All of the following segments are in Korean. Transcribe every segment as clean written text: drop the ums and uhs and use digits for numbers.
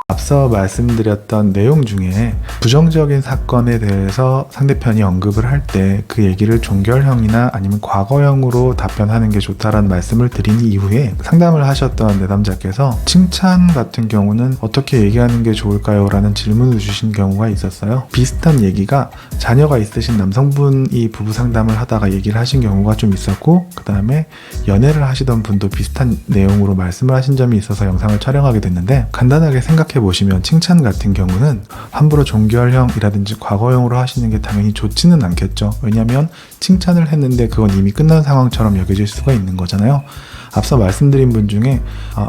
앞서 말씀드렸던 내용 중에 부정적인 사건에 대해서 상대편이 언급을 할 때 그 얘기를 종결형이나 아니면 과거형으로 답변하는 게 좋다라는 말씀을 드린 이후에 상담을 하셨던 내담자께서 칭찬 같은 경우는 어떻게 얘기하는 게 좋을까요? 라는 질문을 주신 경우가 있었어요. 비슷한 얘기가 자녀가 있으신 남성분이 부부 상담을 하다가 얘기를 하신 경우가 좀 있었고, 그 다음에 연애를 하시던 분도 비슷한 내용으로 말씀을 하신 점이 있어서 영상을 촬영하게 됐는데, 간단하게 생각해 보시면 칭찬 같은 경우는 함부로 종결형이라든지 과거형으로 하시는 게 당연히 좋지는 않겠죠. 왜냐하면 칭찬을 했는데 그건 이미 끝난 상황처럼 여겨질 수가 있는 거잖아요. 앞서 말씀드린 분 중에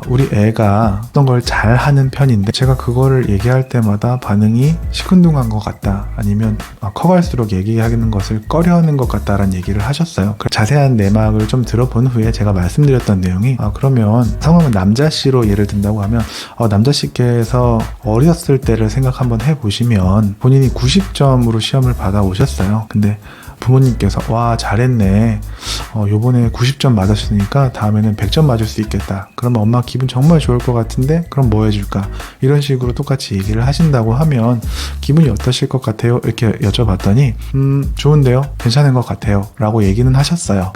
우리 애가 어떤 걸 잘하는 편인데 제가 그거를 얘기할 때마다 반응이 시큰둥한 것 같다, 아니면 커갈수록 얘기하는 것을 꺼려하는 것 같다라는 얘기를 하셨어요. 자세한 내막을 좀 들어본 후에 제가 말씀드렸던 내용이 그러면 상황은 남자씨로 예를 든다고 하면 남자씨께서 어렸을 때를 생각 한번 해보시면 본인이 90점으로 시험을 받아오셨어요. 근데 부모님께서 와 잘했네, 요번에 90점 맞았으니까 다음에는 100점 맞을 수 있겠다, 그러면 엄마 기분 정말 좋을 것 같은데 그럼 뭐 해줄까, 이런 식으로 똑같이 얘기를 하신다고 하면 기분이 어떠실 것 같아요? 이렇게 여쭤봤더니 좋은데요, 괜찮은 것 같아요 라고 얘기는 하셨어요.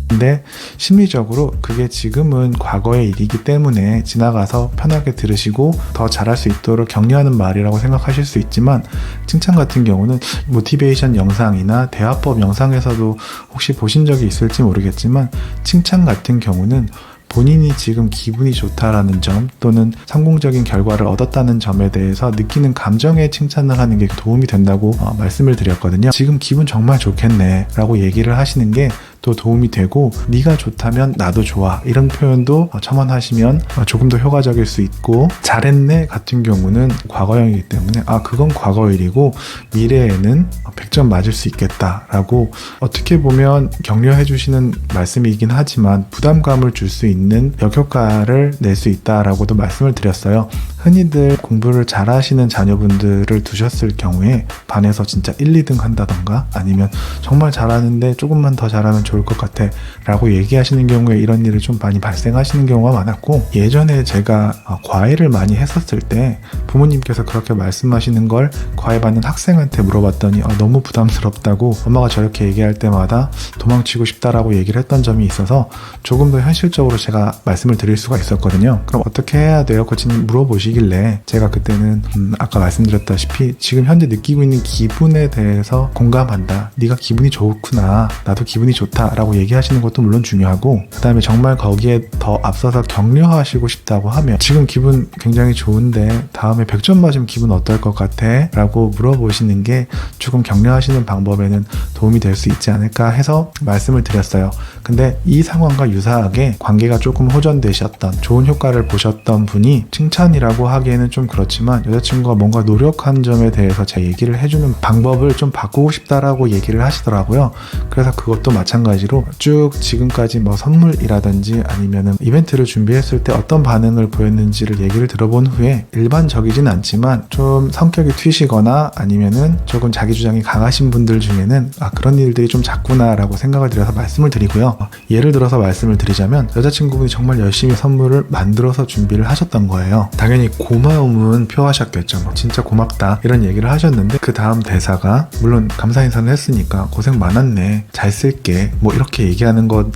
근데 심리적으로 그게 지금은 과거의 일이기 때문에 지나가서 편하게 들으시고 더 잘할 수 있도록 격려하는 말이라고 생각하실 수 있지만, 칭찬 같은 경우는 모티베이션 영상이나 대화법 영상에서도 혹시 보신 적이 있을지 모르겠지만, 칭찬 같은 경우는 본인이 지금 기분이 좋다라는 점 또는 성공적인 결과를 얻었다는 점에 대해서 느끼는 감정에 칭찬을 하는 게 도움이 된다고 말씀을 드렸거든요. 지금 기분 정말 좋겠네 라고 얘기를 하시는 게 또 도움이 되고, 네가 좋다면 나도 좋아, 이런 표현도 첨언하시면 조금 더 효과적일 수 있고, 잘했네 같은 경우는 과거형이기 때문에 그건 과거 일이고 미래에는 100점 맞을 수 있겠다 라고 어떻게 보면 격려해 주시는 말씀이긴 하지만 부담감을 줄 수 있는 역효과를 낼 수 있다라고도 말씀을 드렸어요. 흔히들 공부를 잘하시는 자녀분들을 두셨을 경우에 반에서 진짜 1, 2등 한다던가, 아니면 정말 잘하는데 조금만 더 잘하면 좋을 것 같아 라고 얘기하시는 경우에 이런 일을 좀 많이 발생하시는 경우가 많았고, 예전에 제가 과외를 많이 했었을 때 부모님께서 그렇게 말씀하시는 걸 과외받는 학생한테 물어봤더니 너무 부담스럽다고 엄마가 저렇게 얘기할 때마다 도망치고 싶다라고 얘기를 했던 점이 있어서 조금 더 현실적으로 제가 말씀을 드릴 수가 있었거든요. 그럼 어떻게 해야 돼요? 코치님 물어보시길래 제가 그때는 아까 말씀드렸다시피 지금 현재 느끼고 있는 기분에 대해서 공감한다, 네가 기분이 좋구나, 나도 기분이 좋다 라고 얘기하시는 것도 물론 중요하고, 그 다음에 정말 거기에 더 앞서서 격려하시고 싶다고 하면 지금 기분 굉장히 좋은데 다음에 100점 맞으면 기분 어떨 것 같아? 라고 물어보시는 게 조금 격려하시는 방법에는 도움이 될 수 있지 않을까 해서 말씀을 드렸어요. 근데 이 상황과 유사하게 관계가 조금 호전되셨던, 좋은 효과를 보셨던 분이 칭찬이라고 하기에는 좀 그렇지만 여자친구가 뭔가 노력한 점에 대해서 제 얘기를 해주는 방법을 좀 바꾸고 싶다라고 얘기를 하시더라고요. 그래서 그것도 마찬가지로 쭉 지금까지 선물이라든지 아니면은 이벤트를 준비했을 때 어떤 반응을 보였는지를 얘기를 들어본 후에 일반적이진 않지만 좀 성격이 튀시거나 아니면은 조금 자기 주장이 강하신 분들 중에는 그런 일들이 좀 잦구나 라고 생각을 드려서 말씀을 드리고요. 예를 들어서 말씀을 드리자면 여자친구분이 정말 열심히 선물을 만들어서 준비를 하셨던 거예요. 당연히 고마움은 표하셨겠죠. 진짜 고맙다 이런 얘기를 하셨는데 그 다음 대사가, 물론 감사 인사는 했으니까 고생 많았네, 잘 쓸게, 이렇게 얘기하는 건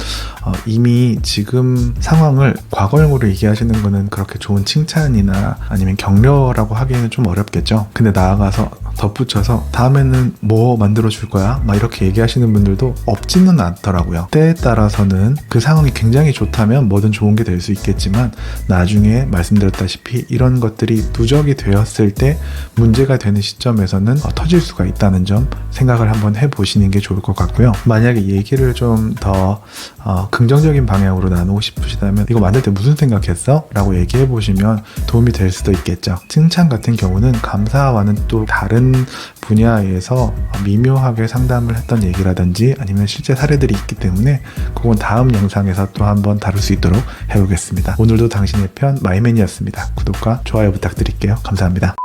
이미 지금 상황을 과거형으로 얘기하시는 거는 그렇게 좋은 칭찬이나 아니면 격려라고 하기에는 좀 어렵겠죠. 근데 나아가서 덧붙여서 다음에는 뭐 만들어 줄 거야? 이렇게 얘기하시는 분들도 없지는 않더라고요. 때에 따라서는 그 상황이 굉장히 좋다면 뭐든 좋은 게 될 수 있겠지만 나중에 말씀드렸다시피 이런 것들이 누적이 되었을 때 문제가 되는 시점에서는 터질 수가 있다는 점 생각을 한번 해보시는 게 좋을 것 같고요. 만약에 얘기를 좀 더 긍정적인 방향으로 나누고 싶으시다면 이거 만들 때 무슨 생각했어? 라고 얘기해 보시면 도움이 될 수도 있겠죠. 칭찬 같은 경우는 감사와는 또 다른 분야에서 미묘하게 상담을 했던 얘기라든지 아니면 실제 사례들이 있기 때문에 그건 다음 영상에서 또 한번 다룰 수 있도록 해보겠습니다. 오늘도 당신의 편 마이맨이었습니다. 구독과 좋아요 부탁드릴게요. 감사합니다.